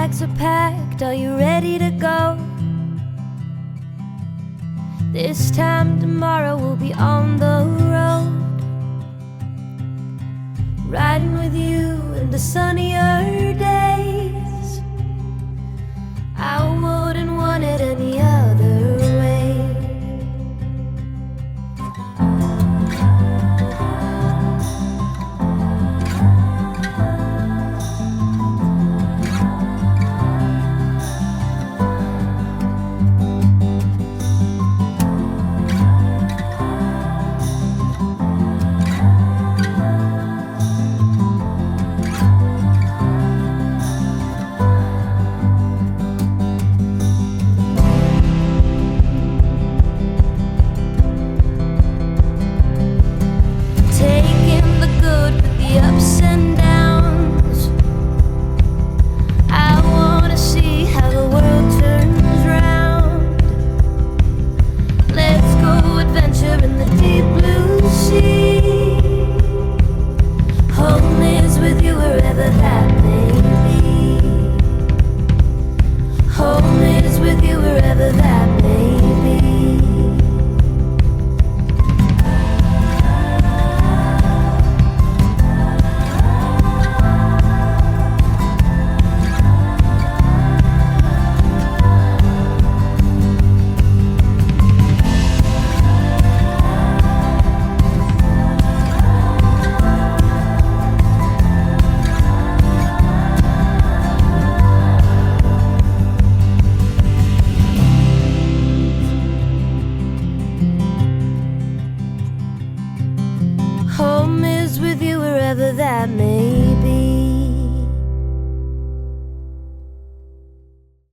bags are packed, are you ready to go? This time tomorrow we'll be on the road, riding with you into sunnier days. I wouldn't want it any other way. Ups and downs, I wanna see how the world turns round. Let's go adventure in the deep blue sea. Home is with you wherever that may be. Home is with you wherever that